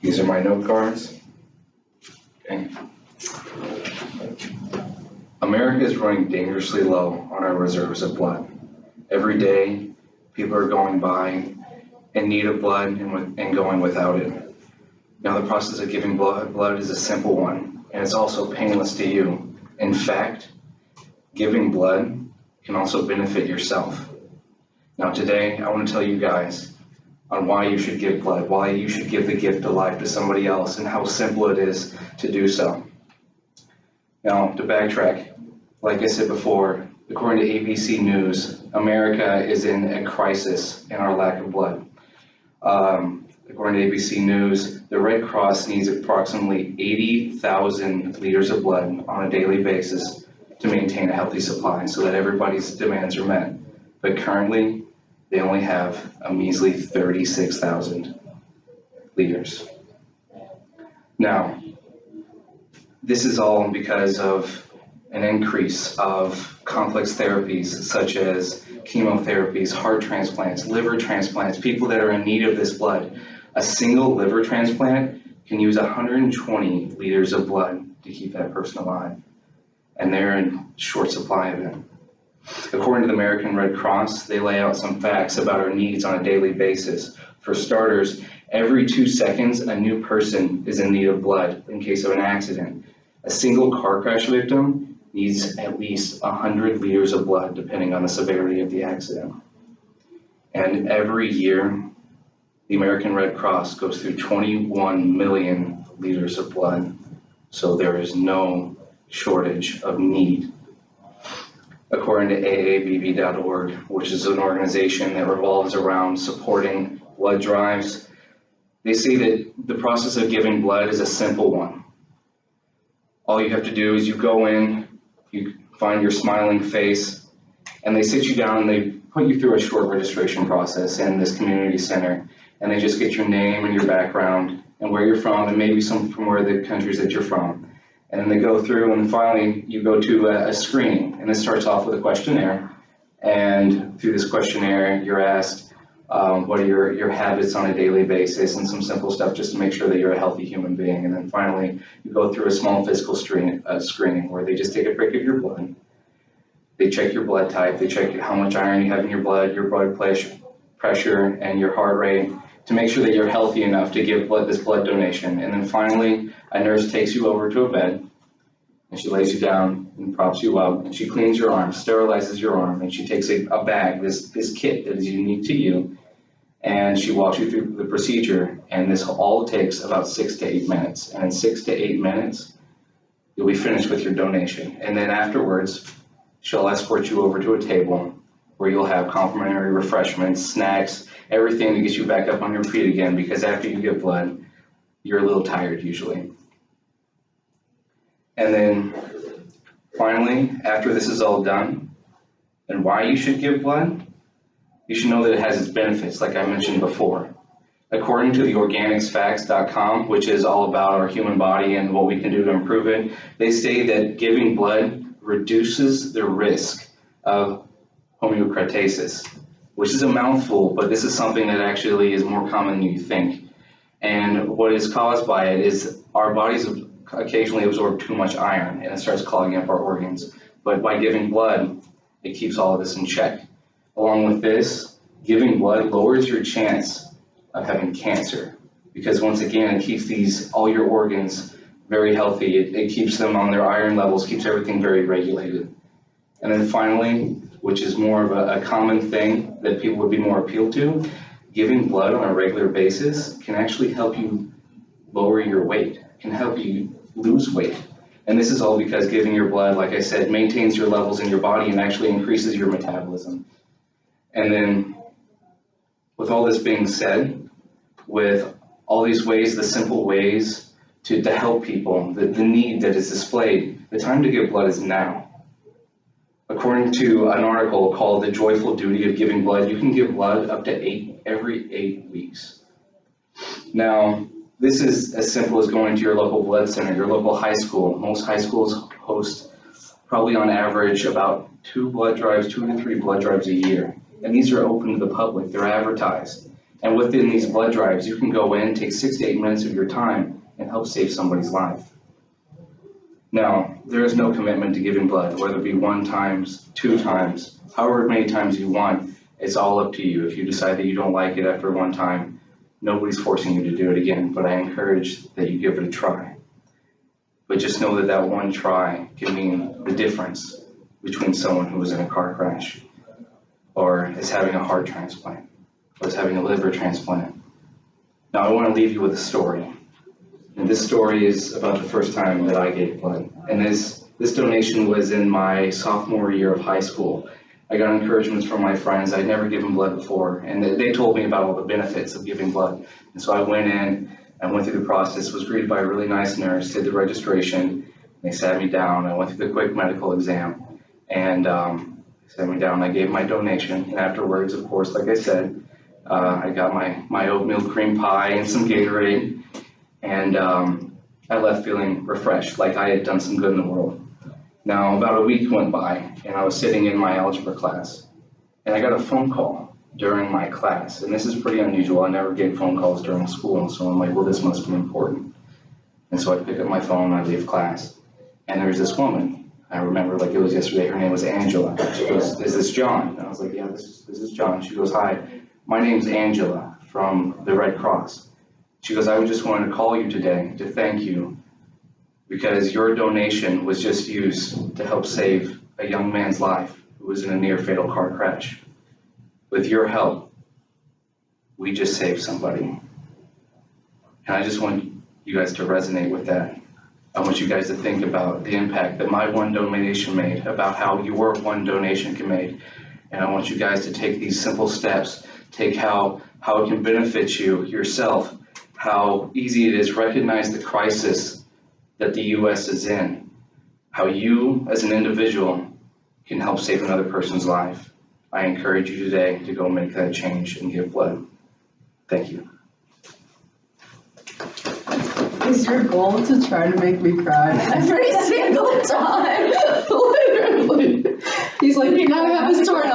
These are my note cards. Okay. America is running dangerously low on our reserves of blood. Every day, people are going by in need of blood and going without it. Now, the process of giving blood is a simple one, and it's also painless to you. In fact, giving blood can also benefit yourself. Now, today, I want to tell you guys on why you should give blood, why you should give the gift of life to somebody else, and how simple it is to do so. Now, to backtrack, like I said before, according to ABC News, America is in a crisis in our lack of blood. According to ABC News, the Red Cross needs approximately 80,000 liters of blood on a daily basis to maintain a healthy supply so that everybody's demands are met. But currently, they only have a measly 36,000 liters. Now, this is all because of an increase of complex therapies such as chemotherapies, heart transplants, liver transplants, people that are in need of this blood. A single liver transplant can use 120 liters of blood to keep that person alive, and they're in short supply of it. According to the American Red Cross, they lay out some facts about our needs on a daily basis. For starters, every 2 seconds, a new person is in need of blood in case of an accident. A single car crash victim needs at least 100 liters of blood, depending on the severity of the accident. And every year, the American Red Cross goes through 21 million liters of blood, so there is no shortage of need. According to AABB.org, which is an organization that revolves around supporting blood drives, they say that the process of giving blood is a simple one. All you have to do is you go in, you find your smiling face, and they sit you down and they put you through a short registration process in this community center, and they just get your name and your background and where you're from and maybe some from where the countries that you're from. And then they go through and finally you go to a screening, and this starts off with a questionnaire, and through this questionnaire you're asked what are your habits on a daily basis and some simple stuff just to make sure that you're a healthy human being. And then finally you go through a small physical screening where they just take a prick of your blood, they check your blood type, they check how much iron you have in your blood pressure and your heart rate to make sure that you're healthy enough to give this blood donation. And then finally a nurse takes you over to a bed and she lays you down and props you up, and she cleans your arm, sterilizes your arm, and she takes a bag, this kit that is unique to you, and she walks you through the procedure. And this all takes about 6 to 8 minutes. And in 6 to 8 minutes, you'll be finished with your donation. And then afterwards, she'll escort you over to a table where you'll have complimentary refreshments, snacks, everything to get you back up on your feet again, because after you give blood, you're a little tired usually. And then finally, after this is all done, and why you should give blood, you should know that it has its benefits, like I mentioned before. According to the organicsfacts.com, which is all about our human body and what we can do to improve it, they say that giving blood reduces the risk of homeostasis, which is a mouthful, but this is something that actually is more common than you think. And what is caused by it is our bodies occasionally absorb too much iron, and it starts clogging up our organs. But by giving blood, it keeps all of this in check. Along with this, giving blood lowers your chance of having cancer, because once again, it keeps all your organs very healthy. It keeps them on their iron levels, keeps everything very regulated. And then finally, which is more of a common thing that people would be more appealed to, giving blood on a regular basis can actually help you lower your weight, can help you lose weight. And this is all because giving your blood, like I said, maintains your levels in your body and actually increases your metabolism. And then with all this being said, with all these ways, the simple ways to help people, the need that is displayed, the time to give blood is now. According to an article called The Joyful Duty of Giving Blood, you can give blood up to every 8 weeks. Now, this is as simple as going to your local blood center, your local high school. Most high schools host probably on average about 2 to 3 blood drives a year. And these are open to the public, they're advertised. And within these blood drives, you can go in, take 6 to 8 minutes of your time, and help save somebody's life. Now, there is no commitment to giving blood, whether it be 1 time, 2 times, however many times you want. It's all up to you. If you decide that you don't like it after 1 time, nobody's forcing you to do it again, but I encourage that you give it a try. But just know that that 1 try can mean the difference between someone who was in a car crash, or is having a heart transplant, or is having a liver transplant. Now, I want to leave you with a story. And this story is about the first time that I gave blood. And this donation was in my sophomore year of high school. I got encouragements from my friends. I'd never given blood before, and they told me about all the benefits of giving blood. And so I went in, I went through the process, was greeted by a really nice nurse, did the registration. They sat me down. I went through the quick medical exam, and sat me down. I gave my donation, and afterwards, of course, like I said, I got my oatmeal cream pie and some Gatorade, and I left feeling refreshed, like I had done some good in the world. Now, about a week went by, and I was sitting in my algebra class, and I got a phone call during my class, and this is pretty unusual. I never get phone calls during school, and so I'm like, well, this must be important. And so I pick up my phone, and I leave class, and there's this woman. I remember like it was yesterday. Her name was Angela. She goes, "Is this John?" And I was like, "Yeah, this is John." She goes, "Hi, my name's Angela from the Red Cross." She goes, "I just wanted to call you today to thank you because your donation was just used to help save a young man's life who was in a near fatal car crash. With your help, we just saved somebody." And I just want you guys to resonate with that. I want you guys to think about the impact that my 1 donation made, about how your 1 donation can make. And I want you guys to take these simple steps, take how it can benefit you, yourself, how easy it is to recognize the crisis that the U.S. is in, how you as an individual can help save another person's life. I encourage you today to go make that change and give blood. Thank you. Is your goal to try to make me cry every single time? Literally. He's like, you gotta have a story.